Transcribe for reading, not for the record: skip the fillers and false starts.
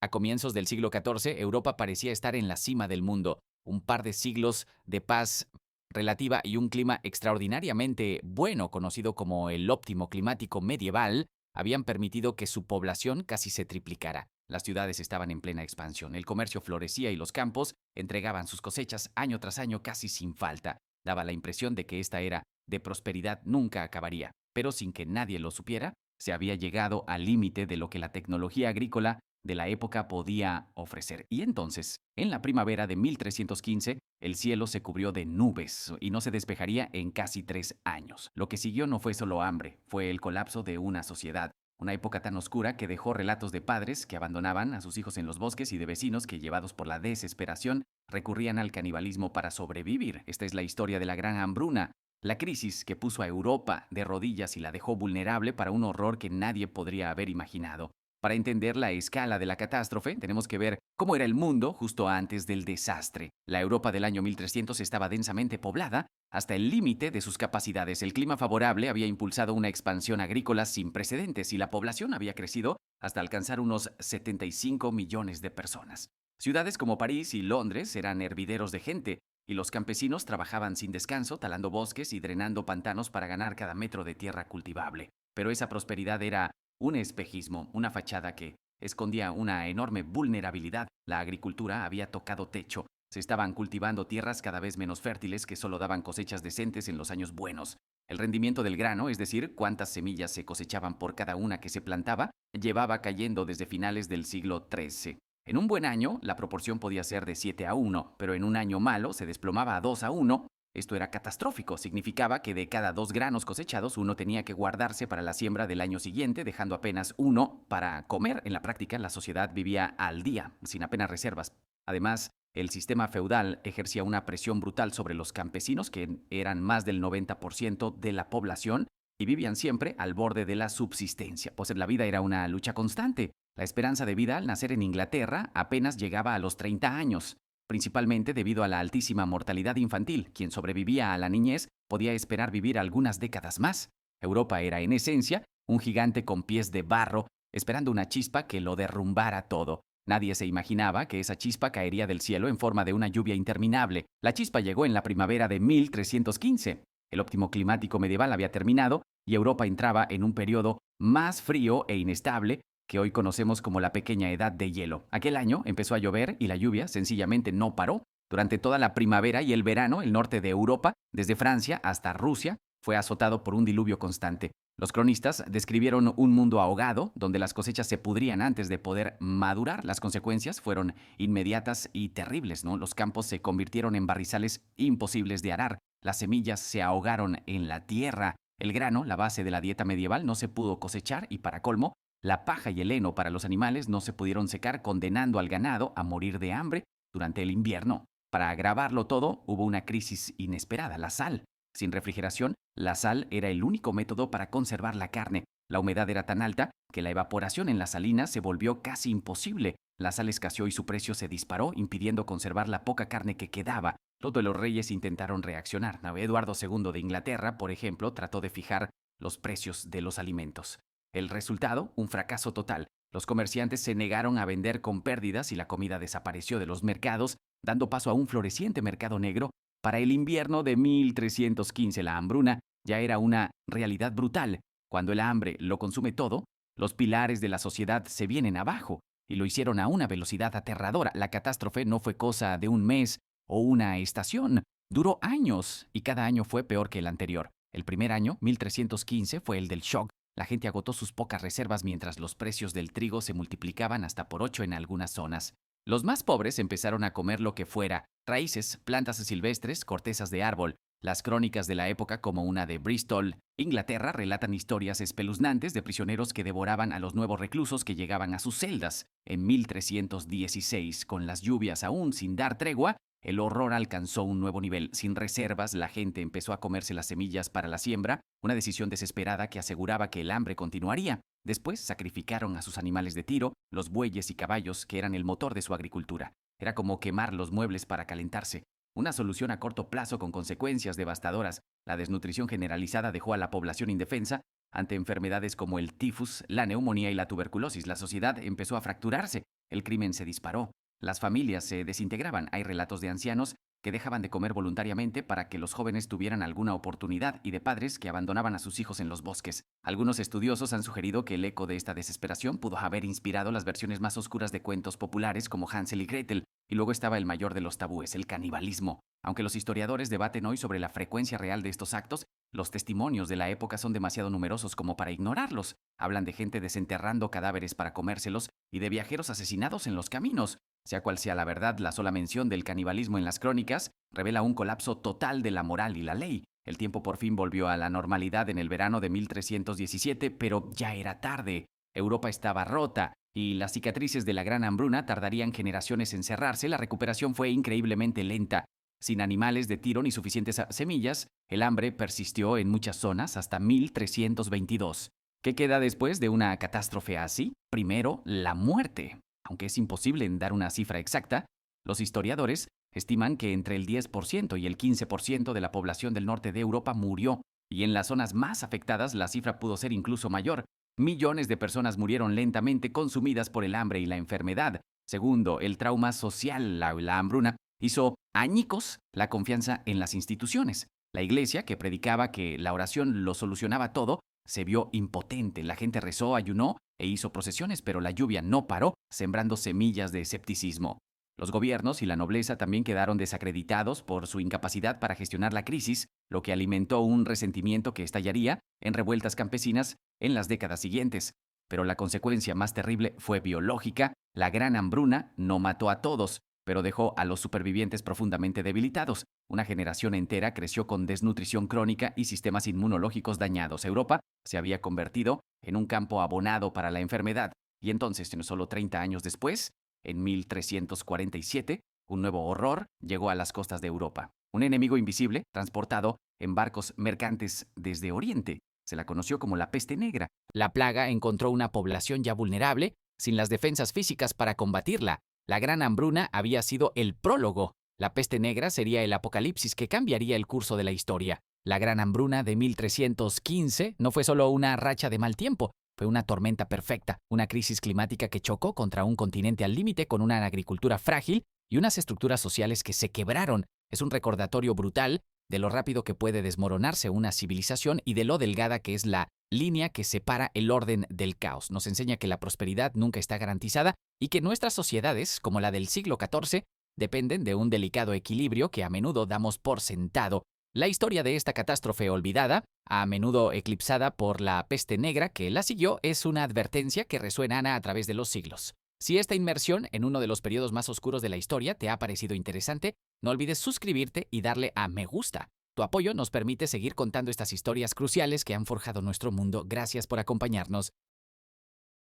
A comienzos del siglo XIV, Europa parecía estar en la cima del mundo. Un par de siglos de paz relativa y un clima extraordinariamente bueno, conocido como el óptimo climático medieval, habían permitido que su población casi se triplicara. Las ciudades estaban en plena expansión, el comercio florecía y los campos entregaban sus cosechas año tras año casi sin falta. Daba la impresión de que esta era de prosperidad nunca acabaría, pero sin que nadie lo supiera, se había llegado al límite de lo que la tecnología agrícola de la época podía ofrecer. Y entonces, en la primavera de 1315, el cielo se cubrió de nubes y no se despejaría en casi 3 años. Lo que siguió no fue solo hambre, fue el colapso de una sociedad. Una época tan oscura que dejó relatos de padres que abandonaban a sus hijos en los bosques y de vecinos que, llevados por la desesperación, recurrían al canibalismo para sobrevivir. Esta es la historia de la Gran Hambruna, la crisis que puso a Europa de rodillas y la dejó vulnerable para un horror que nadie podría haber imaginado. Para entender la escala de la catástrofe, tenemos que ver cómo era el mundo justo antes del desastre. La Europa del año 1300 estaba densamente poblada hasta el límite de sus capacidades. El clima favorable había impulsado una expansión agrícola sin precedentes y la población había crecido hasta alcanzar unos 75 millones de personas. Ciudades como París y Londres eran hervideros de gente, y los campesinos trabajaban sin descanso, talando bosques y drenando pantanos para ganar cada metro de tierra cultivable. Pero esa prosperidad era un espejismo, una fachada que escondía una enorme vulnerabilidad. La agricultura había tocado techo. Se estaban cultivando tierras cada vez menos fértiles que solo daban cosechas decentes en los años buenos. El rendimiento del grano, es decir, cuántas semillas se cosechaban por cada una que se plantaba, llevaba cayendo desde finales del siglo XIII. En un buen año, la proporción podía ser de 7-1, pero en un año malo se desplomaba a 2-1. Esto era catastrófico, significaba que de cada 2 granos cosechados, uno tenía que guardarse para la siembra del año siguiente, dejando apenas uno para comer. En la práctica, la sociedad vivía al día, sin apenas reservas. Además, el sistema feudal ejercía una presión brutal sobre los campesinos, que eran más del 90% de la población, y vivían siempre al borde de la subsistencia, pues la vida era una lucha constante. La esperanza de vida al nacer en Inglaterra apenas llegaba a los 30 años, principalmente debido a la altísima mortalidad infantil. Quien sobrevivía a la niñez podía esperar vivir algunas décadas más. Europa era, en esencia, un gigante con pies de barro, esperando una chispa que lo derrumbara todo. Nadie se imaginaba que esa chispa caería del cielo en forma de una lluvia interminable. La chispa llegó en la primavera de 1315. El óptimo climático medieval había terminado y Europa entraba en un periodo más frío e inestable que hoy conocemos como la pequeña edad de hielo. Aquel año empezó a llover y la lluvia sencillamente no paró. Durante toda la primavera y el verano, el norte de Europa, desde Francia hasta Rusia, fue azotado por un diluvio constante. Los cronistas describieron un mundo ahogado, donde las cosechas se pudrían antes de poder madurar. Las consecuencias fueron inmediatas y terribles, ¿no? Los campos se convirtieron en barrizales imposibles de arar. Las semillas se ahogaron en la tierra. El grano, la base de la dieta medieval, no se pudo cosechar y, para colmo, la paja y el heno para los animales no se pudieron secar, condenando al ganado a morir de hambre durante el invierno. Para agravarlo todo, hubo una crisis inesperada: la sal. Sin refrigeración, la sal era el único método para conservar la carne. La humedad era tan alta que la evaporación en las salinas se volvió casi imposible. La sal escaseó y su precio se disparó, impidiendo conservar la poca carne que quedaba. Todos los reyes intentaron reaccionar. Eduardo II de Inglaterra, por ejemplo, trató de fijar los precios de los alimentos. El resultado, un fracaso total. Los comerciantes se negaron a vender con pérdidas y la comida desapareció de los mercados, dando paso a un floreciente mercado negro. Para el invierno de 1315, la hambruna ya era una realidad brutal. Cuando el hambre lo consume todo, los pilares de la sociedad se vienen abajo, y lo hicieron a una velocidad aterradora. La catástrofe no fue cosa de un mes o una estación, duró años, y cada año fue peor que el anterior. El primer año, 1315, fue el del shock. La gente agotó sus pocas reservas mientras los precios del trigo se multiplicaban hasta por 8 en algunas zonas. Los más pobres empezaron a comer lo que fuera: raíces, plantas silvestres, cortezas de árbol. Las crónicas de la época, como una de Bristol, Inglaterra, relatan historias espeluznantes de prisioneros que devoraban a los nuevos reclusos que llegaban a sus celdas. En 1316, con las lluvias aún sin dar tregua, el horror alcanzó un nuevo nivel. Sin reservas, la gente empezó a comerse las semillas para la siembra, una decisión desesperada que aseguraba que el hambre continuaría. Después sacrificaron a sus animales de tiro, los bueyes y caballos, que eran el motor de su agricultura. Era como quemar los muebles para calentarse. Una solución a corto plazo con consecuencias devastadoras. La desnutrición generalizada dejó a la población indefensa ante enfermedades como el tifus, la neumonía y la tuberculosis. La sociedad empezó a fracturarse. El crimen se disparó. Las familias se desintegraban. Hay relatos de ancianos que dejaban de comer voluntariamente para que los jóvenes tuvieran alguna oportunidad y de padres que abandonaban a sus hijos en los bosques. Algunos estudiosos han sugerido que el eco de esta desesperación pudo haber inspirado las versiones más oscuras de cuentos populares como Hansel y Gretel, y luego estaba el mayor de los tabúes, el canibalismo. Aunque los historiadores debaten hoy sobre la frecuencia real de estos actos, los testimonios de la época son demasiado numerosos como para ignorarlos. Hablan de gente desenterrando cadáveres para comérselos y de viajeros asesinados en los caminos. Sea cual sea la verdad, la sola mención del canibalismo en las crónicas revela un colapso total de la moral y la ley. El tiempo por fin volvió a la normalidad en el verano de 1317, pero ya era tarde. Europa estaba rota y las cicatrices de la gran hambruna tardarían generaciones en cerrarse. La recuperación fue increíblemente lenta. Sin animales de tiro ni suficientes semillas, el hambre persistió en muchas zonas hasta 1322. ¿Qué queda después de una catástrofe así? Primero, la muerte. Aunque es imposible dar una cifra exacta, los historiadores estiman que entre el 10% y el 15% de la población del norte de Europa murió, y en las zonas más afectadas la cifra pudo ser incluso mayor. Millones de personas murieron lentamente consumidas por el hambre y la enfermedad. Segundo, el trauma social, la hambruna, hizo añicos la confianza en las instituciones. La iglesia, que predicaba que la oración lo solucionaba todo, se vio impotente. La gente rezó, ayunó e hizo procesiones, pero la lluvia no paró, sembrando semillas de escepticismo. Los gobiernos y la nobleza también quedaron desacreditados por su incapacidad para gestionar la crisis, lo que alimentó un resentimiento que estallaría en revueltas campesinas en las décadas siguientes. Pero la consecuencia más terrible fue biológica. La gran hambruna no mató a todos, pero dejó a los supervivientes profundamente debilitados. Una generación entera creció con desnutrición crónica y sistemas inmunológicos dañados. Europa se había convertido en un campo abonado para la enfermedad. Y entonces, solo 30 años después, en 1347, un nuevo horror llegó a las costas de Europa. Un enemigo invisible, transportado en barcos mercantes desde Oriente. Se la conoció como la peste negra. La plaga encontró una población ya vulnerable, sin las defensas físicas para combatirla. La gran hambruna había sido el prólogo. La peste negra sería el apocalipsis que cambiaría el curso de la historia. La gran hambruna de 1315 no fue solo una racha de mal tiempo, fue una tormenta perfecta, una crisis climática que chocó contra un continente al límite con una agricultura frágil y unas estructuras sociales que se quebraron. Es un recordatorio brutal de lo rápido que puede desmoronarse una civilización y de lo delgada que es la línea que separa el orden del caos. Nos enseña que la prosperidad nunca está garantizada y que nuestras sociedades, como la del siglo XIV, dependen de un delicado equilibrio que a menudo damos por sentado. La historia de esta catástrofe olvidada, a menudo eclipsada por la peste negra que la siguió, es una advertencia que resuena a través de los siglos. Si esta inmersión en uno de los periodos más oscuros de la historia te ha parecido interesante, no olvides suscribirte y darle a me gusta. Tu apoyo nos permite seguir contando estas historias cruciales que han forjado nuestro mundo. Gracias por acompañarnos.